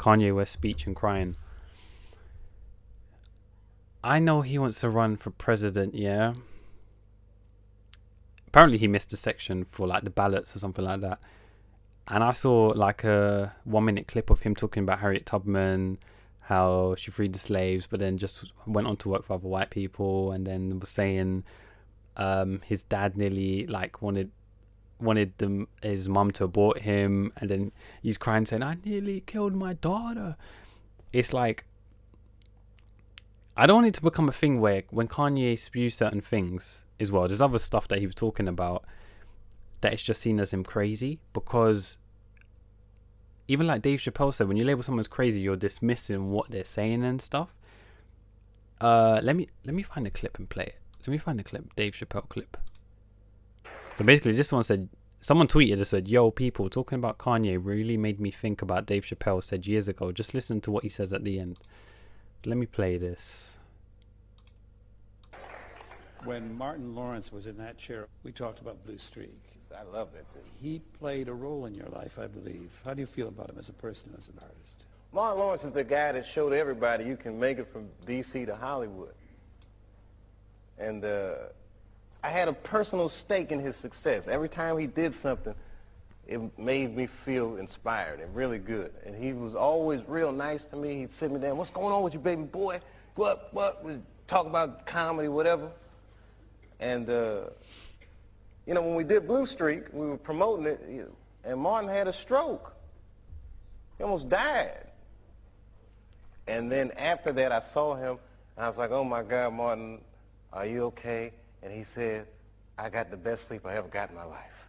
Kanye West speech and crying. I know he wants to run for president, yeah. Apparently he missed a section for like the ballots or something like that. And I saw like a 1 minute clip of him talking about Harriet Tubman, how she freed the slaves, but then just went on to work for other white people, and then was saying his dad nearly like wanted his mum to abort him, and then he's crying saying, I nearly killed my daughter. It's like, I don't want it to become a thing where when Kanye spews certain things as well, there's other stuff that he was talking about that it's just seen as him crazy, because even like Dave Chappelle said, when you label someone as crazy, you're dismissing what they're saying and stuff. Let me find the clip and play it. Let me find the clip, Dave Chappelle clip. So basically, this one said, someone tweeted and said, yo, people, talking about Kanye really made me think about Dave Chappelle said years ago. Just listen to what he says at the end. So let me play this. When Martin Lawrence was in that chair, we talked about Blue Streak. I love that dude. He played a role in your life, I believe. How do you feel about him as a person, as an artist? Martin Lawrence is the guy that showed everybody you can make it from D.C. to Hollywood. And I had a personal stake in his success. Every time he did something, it made me feel inspired and really good. And he was always real nice to me. He'd sit me down, what's going on with you, baby boy? What? We'd talk about comedy, whatever. And, you know, when we did Blue Streak, we were promoting it, and Martin had a stroke. He almost died. And then after that, I saw him, and I was like, oh, my God, Martin, are you okay? And he said, I got the best sleep I ever got in my life.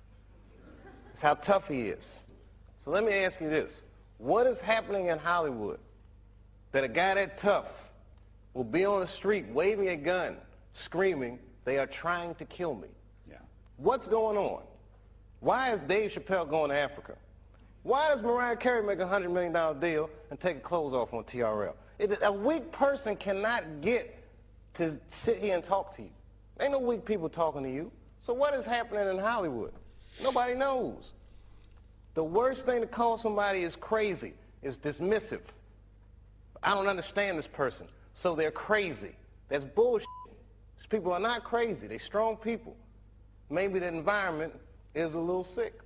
That's how tough he is. So let me ask you this. What is happening in Hollywood that a guy that tough will be on the street waving a gun, screaming, they are trying to kill me? Yeah. What's going on? Why is Dave Chappelle going to Africa? Why does Mariah Carey make a $100 million deal and take her clothes off on TRL? A weak person cannot get to sit here and talk to you. Ain't no weak people talking to you. So what is happening in Hollywood? Nobody knows. The worst thing to call somebody is crazy, is dismissive. I don't understand this person, so they're crazy. That's bullshit. These people are not crazy. They're strong people. Maybe the environment is a little sick.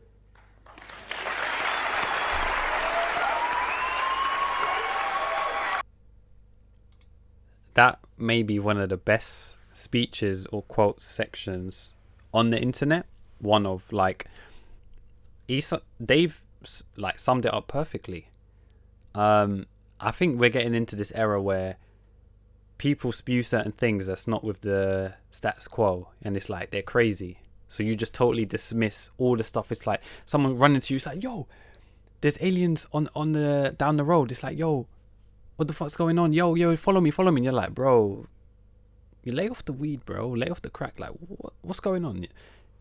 That may be one of the best speeches or quotes sections on the internet. One of like, Dave like summed it up perfectly. I think we're getting into this era where people spew certain things that's not with the status quo, and it's like they're crazy. So you just totally dismiss all the stuff. It's like someone running to you, it's like, yo, there's aliens on the down the road. It's like, yo, what the fuck's going on? Yo, follow me. And you're like, bro, you lay off the weed, bro. Lay off the crack. Like, what's going on?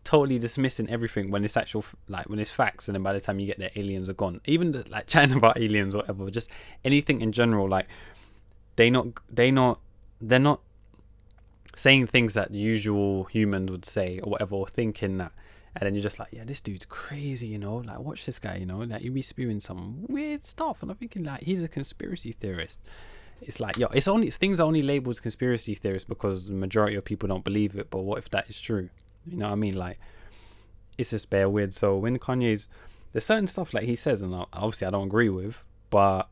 Totally dismissing everything when it's actual, like when it's facts, and then by the time you get there, aliens are gone. Even like chatting about aliens or whatever, just anything in general. Like they're not saying things that the usual humans would say or whatever, or thinking that. And then you're just like, yeah, this dude's crazy, you know, like watch this guy, you know, like you be spewing some weird stuff. And I'm thinking like, he's a conspiracy theorist. It's like, yo, things are only labeled as conspiracy theorists because the majority of people don't believe it. But what if that is true? You know what I mean? Like, it's just bare weird. So when there's certain stuff like he says, and obviously I don't agree with, but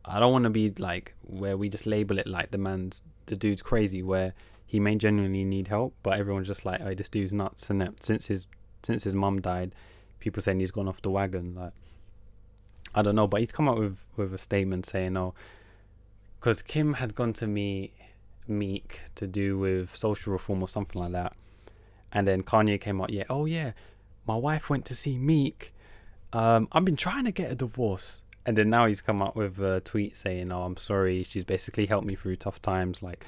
I don't want to be like where we just label it like the dude's crazy, where he may genuinely need help, but everyone's just like, oh, this dude's nuts. And that since his mum died, people saying he's gone off the wagon. Like, I don't know, but he's come up with a statement saying, oh, because Kim had gone to meet Meek to do with social reform or something like that. And then Kanye came out, my wife went to see Meek. I've been trying to get a divorce. And then now he's come up with a tweet saying, oh, I'm sorry. She's basically helped me through tough times. Like,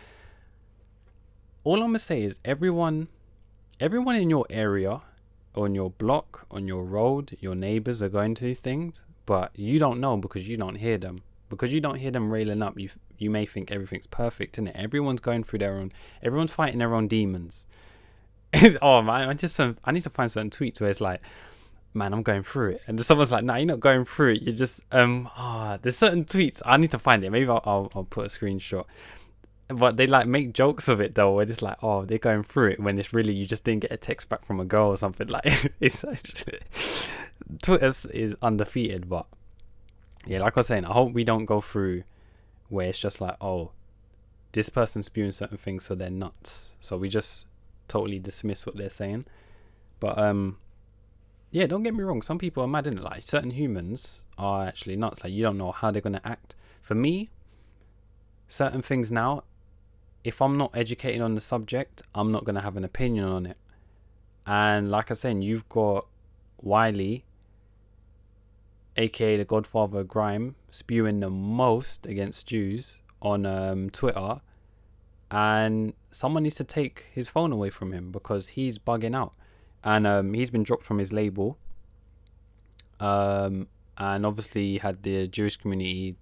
all I'm going to say is everyone in your area, on your block, on your road, your neighbors are going through things, but you don't know because you don't hear them. Because you don't hear them railing up, you may think everything's perfect, innit? Everyone's going through everyone's fighting their own demons. Oh man, I need to find certain tweets where it's like, man, I'm going through it. And someone's like, nah, you're not going through it. You're just there's certain tweets. I need to find it. Maybe I'll put a screenshot. But they like make jokes of it though, where it's like, oh, they're going through it, when it's really you just didn't get a text back from a girl or something. Like, it's actually Twitter is undefeated. But yeah, like I was saying, I hope we don't go through where it's just like, oh, this person's spewing certain things, so they're nuts. So we just totally dismiss what they're saying. But yeah, don't get me wrong. Some people are mad, innit? Like, certain humans are actually nuts. Like, you don't know how they're gonna act. For me, certain things now, if I'm not educated on the subject, I'm not going to have an opinion on it. And like I said, you've got Wiley, aka the Godfather of Grime, spewing the most against Jews on Twitter. And someone needs to take his phone away from him because he's bugging out. And he's been dropped from his label. And obviously he had the Jewish community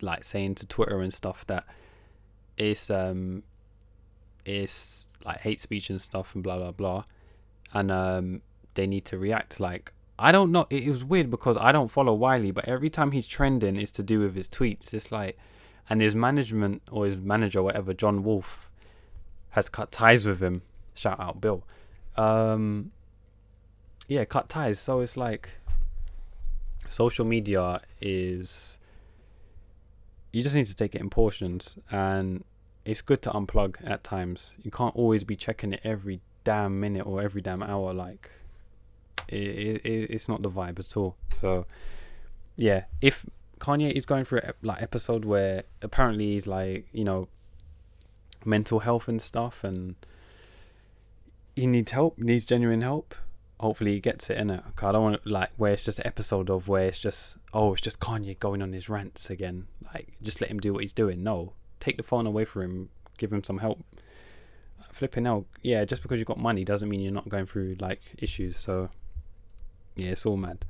like saying to Twitter and stuff that it's like hate speech and stuff and blah blah blah, and they need to react. Like, I don't know, it was weird because I don't follow Wiley, but every time he's trending it's to do with his tweets. It's like, and his management or his manager, whatever, John Wolf, has cut ties with him. Shout out Bill. Yeah, cut ties. So it's like, social media is, you just need to take it in portions, and it's good to unplug at times. You can't always be checking it every damn minute or every damn hour. Like, it's not the vibe at all. So yeah, if Kanye is going through like episode where apparently he's like, you know, mental health and stuff, and he needs help, needs genuine help, hopefully he gets it in it. I don't want to, like, where it's just an episode of where it's just, oh, it's just Kanye going on his rants again. Like, just let him do what he's doing. No, take the phone away from him, give him some help. Flipping out, yeah, just because you've got money doesn't mean you're not going through like issues. So yeah, it's all mad.